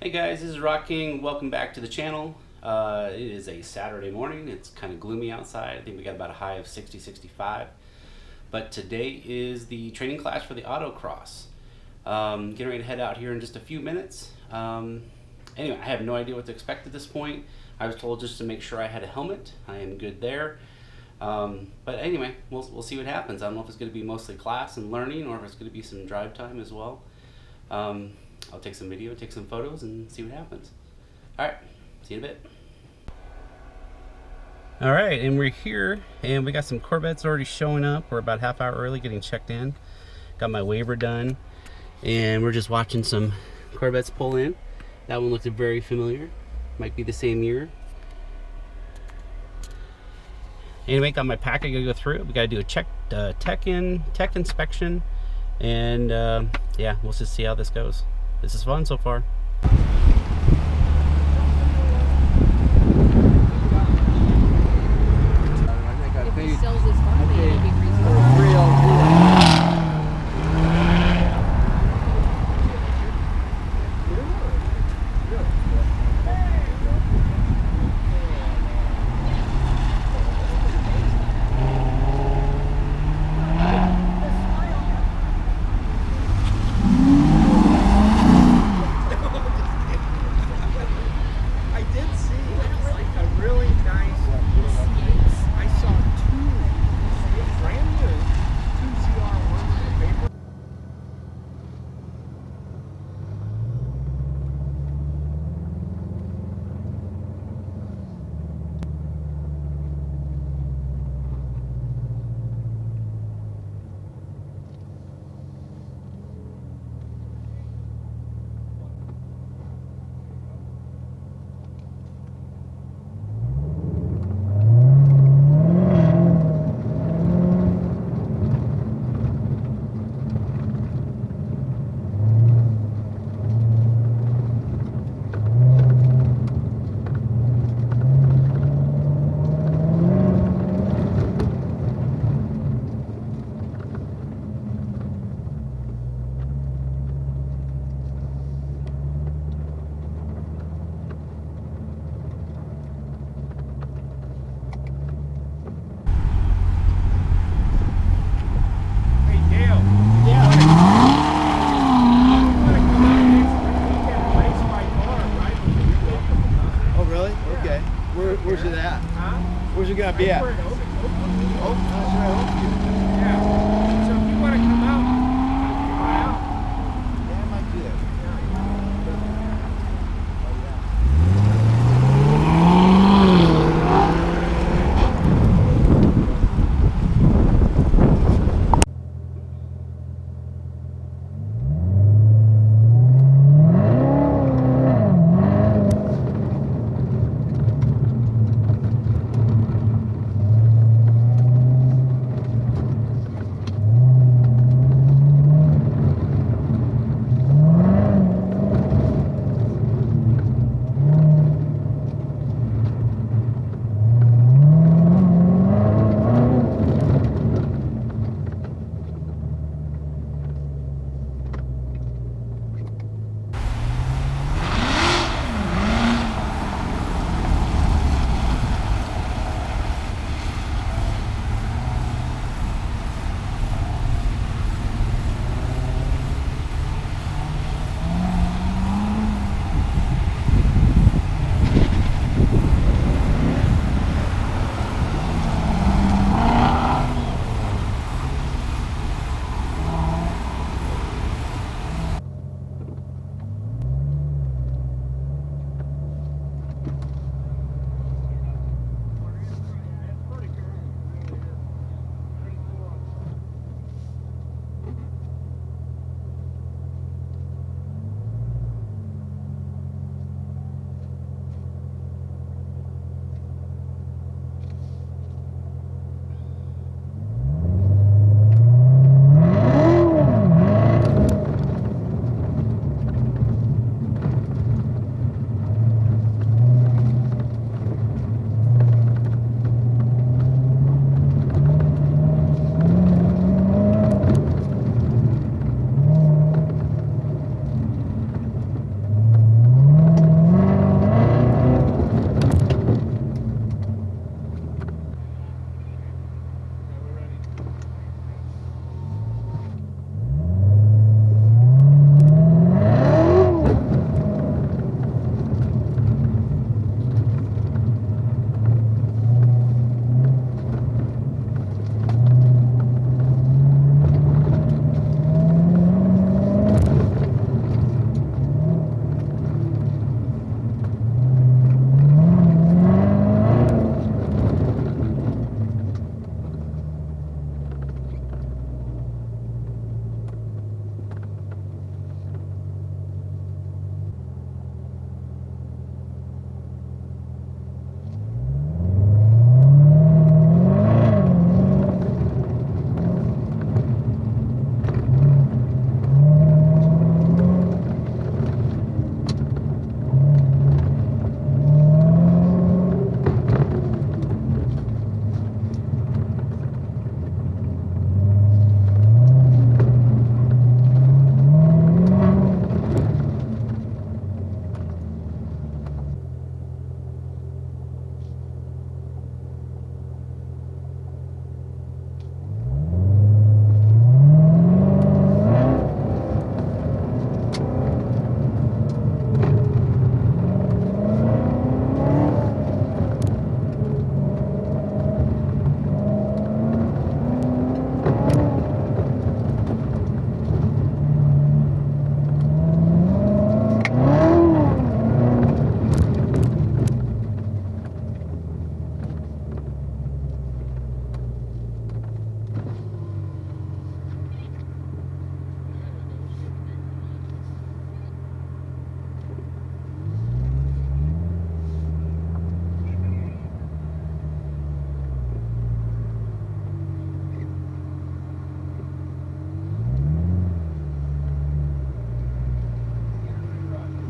Hey guys, this is Rock King. Welcome back to the channel. It is a Saturday morning. It's kind of gloomy outside. I think we got about a high of 60, 65. But today is the training class for the autocross. Getting ready to head out here in just a few minutes. Anyway, I have no idea what to expect at this point. I was told just to make sure I had a helmet. I am good there. But anyway, we'll see what happens. I don't know if it's going to be mostly class and learning or if it's going to be some drive time as well. I'll take some video, take some photos, and see what happens. Alright, see you in a bit. Alright, and we're here, and we got some Corvettes already showing up. We're about half hour early getting checked in. Got my waiver done, and we're just watching some Corvettes pull in. That one looked very familiar. Might be the same year. Anyway, got my pack I gotta go through. We gotta do a tech inspection, and yeah, we'll just see how this goes. This is fun so far. If he sells his Harley, it'll be reasonable. Where's it at? Huh? Where's it gonna be at? Oh, that's right. Yeah. So if you want to come out, come out. Yeah, I might do that.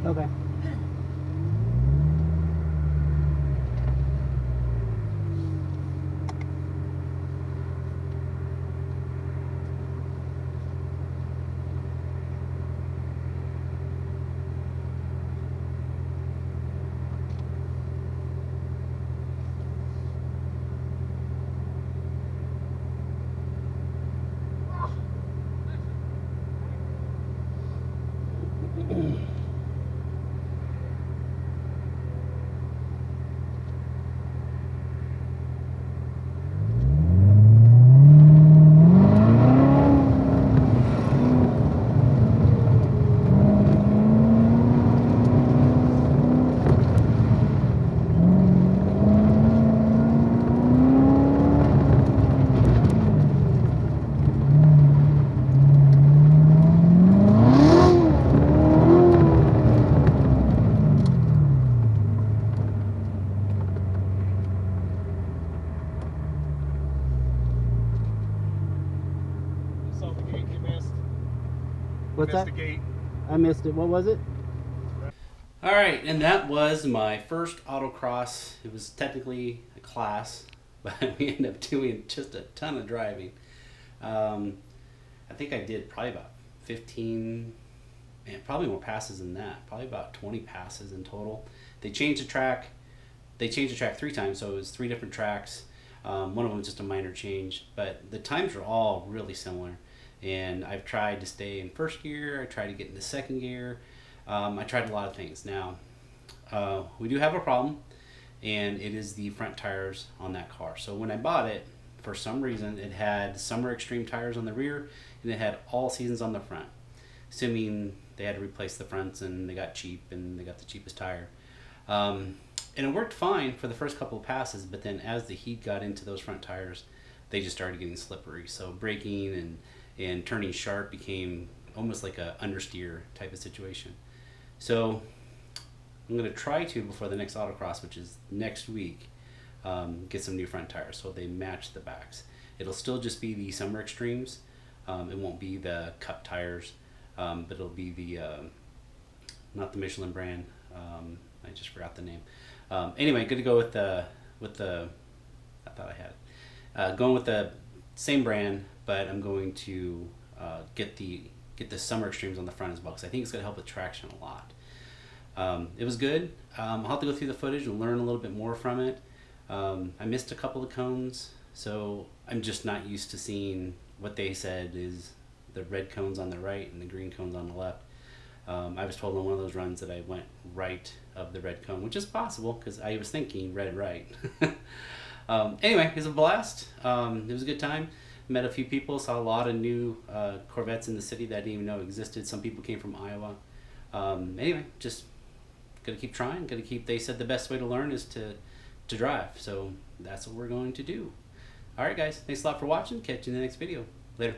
Okay. What's that? The gate. I missed it. What was it? All right, and that was my first autocross. It was technically a class, but we ended up doing just a ton of driving. I think I did probably about 15, and probably more passes than that. Probably about 20 passes in total. They changed the track. They changed the track 3 times, so it was 3 different tracks. One of them was just a minor change, but the times are all really similar. And I've tried to stay in first gear. I tried to get into second gear. I tried a lot of things. Now, we do have a problem, and it is the front tires on that car. So when I bought it, for some reason, it had Summer Extreme tires on the rear, and it had All Seasons on the front. Assuming they had to replace the fronts, and they got cheap, and they got the cheapest tire. And it worked fine for the first couple of passes, but then as the heat got into those front tires, they just started getting slippery. So braking and turning sharp became almost like a understeer type of situation. So I'm going to try to, before the next autocross, which is next week, get some new front tires so they match the backs. It'll still just be the Summer Extremes. It won't be the Cup tires, but it'll be the, not the Michelin brand. I just forgot the name. Anyway, good to go with the I thought I had it. Going with the same brand, but I'm going to get the Summer Extremes on the front as well, because I think it's going to help with traction a lot. It was good. I'll have to go through the footage and learn a little bit more from it. I missed a couple of cones, so I'm just not used to seeing what they said is the red cones on the right and the green cones on the left. I was told on one of those runs that I went right of the red cone, which is possible because I was thinking red right. Anyway, it was a blast. It was a good time. Met a few people, saw a lot of new Corvettes in the city that I didn't even know existed. Some people came from Iowa. Anyway, just gotta keep trying. They said the best way to learn is to drive. So that's what we're going to do. All right, guys. Thanks a lot for watching. Catch you in the next video. Later.